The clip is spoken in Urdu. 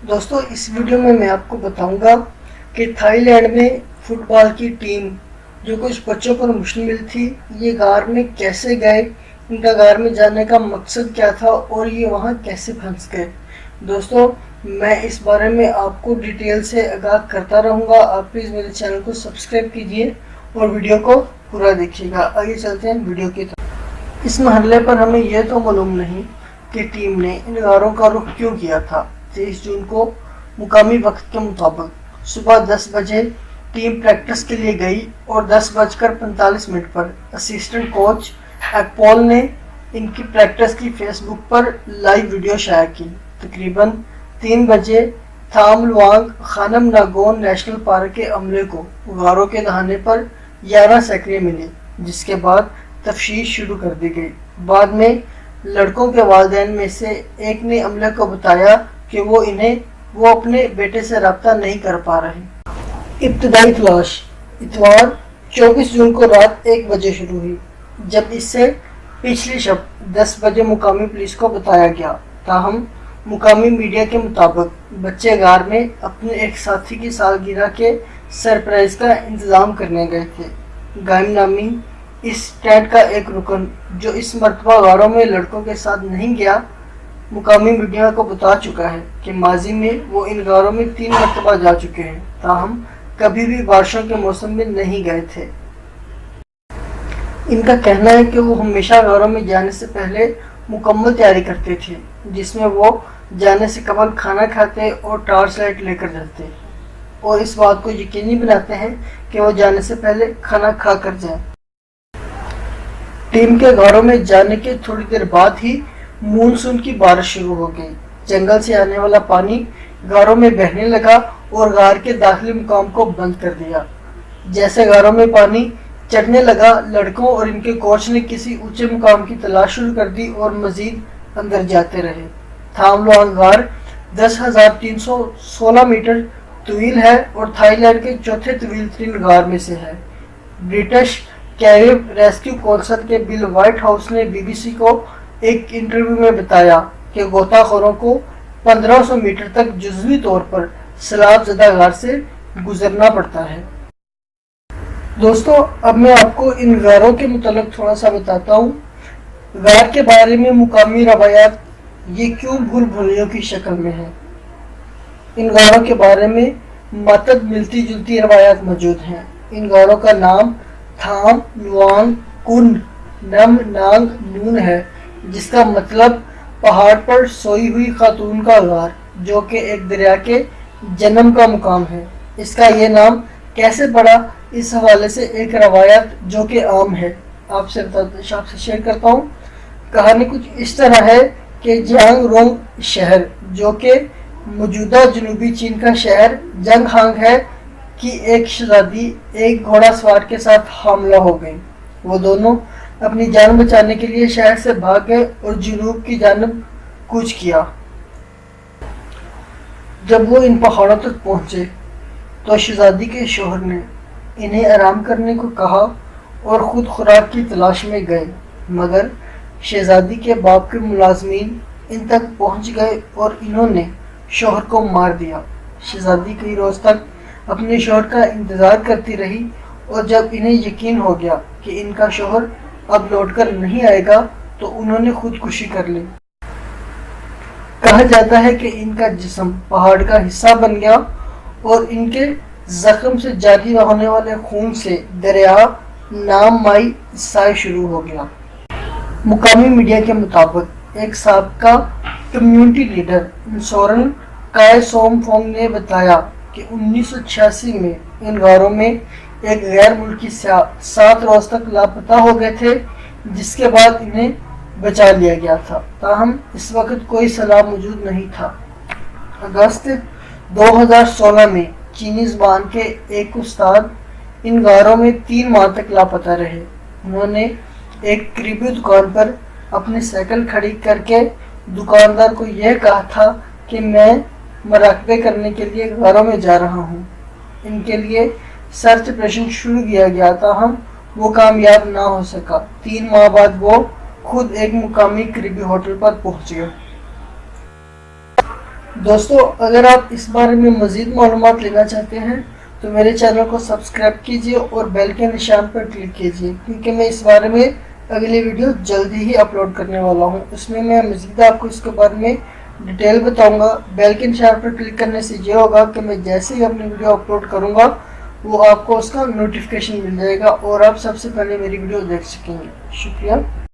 دوستو اس ویڈیو میں آپ کو بتاؤں گا کہ تھائی لینڈ میں فٹ بال کی ٹیم جو کچھ بچوں پر مشتمل تھی یہ غار میں کیسے گئے، ان کا غار میں جانے کا مقصد کیا تھا اور یہ وہاں کیسے پھنس گئے۔ دوستو میں اس بارے میں آپ کو ڈیٹیل سے آگاہ کرتا رہوں گا۔ آپ پلیز میرے چینل کو سبسکرائب کیجئے اور ویڈیو کو پورا دیکھیے گا۔ آگے چلتے ہیں ویڈیو کی طرف۔ اس مرحلے پر ہمیں یہ تو معلوم نہیں کہ ٹیم نے ان غاروں کا رخ کیوں کیا تھا۔ 23 جون کو مقامی وقت کے مطابق صبح 10 بجے ٹیم پریکٹس کے لیے گئی اور 10:45 پر اسسٹنٹ کوچ ایکپول نے ان کی پریکٹس کی فیس بک پر لائیو ویڈیو شائع کی۔ تقریباً 3 بجے تھام لوانگ خانم ناگون نیشنل پارک کے عملے کو غاروں کے دہانے پر 11 سیکڑے ملے، جس کے بعد تفتیش شروع کر دی گئی۔ بعد میں لڑکوں کے والدین میں سے ایک نے عملے کو بتایا کہ وہ اپنے بیٹے سے رابطہ نہیں کر پا رہے۔ ابتدائی تلاش اتوار 24 جون کو رات 1 بجے شروع ہوئی، جب اس سے پچھلی شب 10 بجے مقامی پولیس کو بتایا گیا۔ تاہم مقامی میڈیا کے مطابق بچے غار میں اپنے ایک ساتھی کی سالگرہ کے سرپرائز کا انتظام کرنے گئے تھے۔ گائم نامی اس ٹینٹ کا ایک رکن جو اس مرتبہ غاروں میں لڑکوں کے ساتھ نہیں گیا، مقامی میڈیا کو بتا چکا ہے کہ ماضی میں وہ ان غاروں میں 3 مرتبہ جا چکے ہیں، تاہم کبھی بھی بارشوں کے موسم میں نہیں گئے تھے۔ ان کا کہنا ہے کہ وہ ہمیشہ غاروں میں جانے سے پہلے مکمل تیاری کرتے تھے، جس میں وہ جانے سے قبل کھانا کھاتے اور ٹارچ لائٹ لے کر جاتے اور اس بات کو یقینی بناتے ہیں کہ وہ جانے سے پہلے کھانا کھا کر جائیں۔ ٹیم کے غاروں میں جانے کے تھوڑی دیر بعد ہی مونسون کی بارش شروع ہو گئی۔ جنگل سے آنے والا پانی غاروں میں بہنے لگا اور غار کے داخلی مقام کو بند کر دیا۔ جیسے غاروں میں پانی چڑھنے لگا، لڑکوں اور ان کے کوچ نے کسی اونچے مقام کی تلاش شروع کر دی اور مزید اندر جاتے رہے۔ تھام لوانگ غار 10,316 میٹر طویل ہے اور تھائی لینڈ کے چوتھے طویل ترین غار میں سے ہے۔ برٹش کیریب ریسکیو کونسل کے بل وائٹ ہاؤس نے بی بی سی کو ایک انٹرویو میں بتایا کہ غوطہ خوروں کو 1500 میٹر تک جزوی طور پر سیلاب زدہ غار سے گزرنا پڑتا ہے۔ دوستو اب میں آپ کو ان غاروں کے متعلق تھوڑا سا بتاتا ہوں۔ غار کے بارے میں مقامی روایات یہ کیوں بھول بھولیوں کی شکل میں ہیں۔ ان غاروں کے بارے میں متعدد ملتی جلتی روایات موجود ہیں۔ ان غاروں کا نام تھام لوانگ کن نم نانگ نون ہے، جس کا مطلب پہاڑ پر سوئی ہوئی خاتون کا غار، جو کہ ایک دریا کے جنم کا مقام ہے۔ اس کا یہ نام کیسے پڑا، اس حوالے سے ایک روایت جو کہ عام ہے آپ سے شیئر کرتا ہوں۔ کہانی کچھ اس طرح ہے کہ جیانگ رونگ شہر، جو کہ موجودہ جنوبی چین کا شہر جنگ ہانگ ہے، کی ایک شہزادی ایک گھوڑا سوار کے ساتھ حاملہ ہو گئی۔ وہ دونوں اپنی جان بچانے کے لیے شہر سے بھاگ گئے اور جنوب کی جانب کوچ کیا۔ جب وہ ان پہاڑوں تک پہنچے تو شہزادی کے شوہر نے انہیں آرام کرنے کو کہا اور خود خوراک کی تلاش میں گئے، مگر شہزادی کے باپ کے ملازمین ان تک پہنچ گئے اور انہوں نے شوہر کو مار دیا۔ شہزادی کئی روز تک اپنے شوہر کا انتظار کرتی رہی اور جب انہیں یقین ہو گیا کہ ان کا شوہر اب لوٹ کر نہیں آئے گا تو انہوں نے خودکشی کر لی۔ کہا جاتا ہے کہ ان کا جسم پہاڑ کا حصہ بن گیا اور ان کے زخم سے جاری ہونے والے خون سے دریا نام مائی سائے شروع ہو گیا۔ مقامی میڈیا کے مطابق ایک سابقہ کمیونٹی لیڈر انسورن کائے سوم فونگ نے بتایا کہ 1986 میں ان غاروں میں ایک غیر ملکی سیاح 7 روز تک لاپتہ ہو گئے تھے، جس کے بعد انہیں بچا لیا گیا تھا، تاہم اس وقت کوئی سیلاب موجود نہیں تھا۔ اگست 2016 میں چینی زبان کے ایک استاد ان غاروں میں 3 ماہ تک لاپتہ رہے۔ انہوں نے ایک قریبی دکان پر اپنی سائیکل کھڑی کر کے دکاندار کو یہ کہا تھا کہ میں مراقبے کرنے کے لیے غاروں میں جا رہا ہوں۔ ان کے لیے سرچ آپریشن شروع کیا گیا، تاہم وہ کامیاب نہ ہو سکا۔ 3 ماہ بعد وہ خود ایک مقامی قریبی ہوٹل پر پہنچ گئے۔ دوستو اگر آپ اس بارے میں مزید معلومات لینا چاہتے ہیں تو میرے چینل کو سبسکرائب کیجئے اور بیل کے نشان پر کلک کیجئے، کیونکہ میں اس بارے میں اگلی ویڈیو جلدی ہی اپلوڈ کرنے والا ہوں۔ اس میں مزید آپ کو اس کے بارے میں ڈیٹیل بتاؤں گا۔ بیل کے نشان پر کلک کرنے سے یہ ہوگا کہ میں جیسے ہی اپنی ویڈیو اپلوڈ کروں گا وہ آپ کو اس کا نوٹیفیکیشن مل جائے گا اور آپ سب سے پہلے میری ویڈیو دیکھ سکیں گے۔ شکریہ۔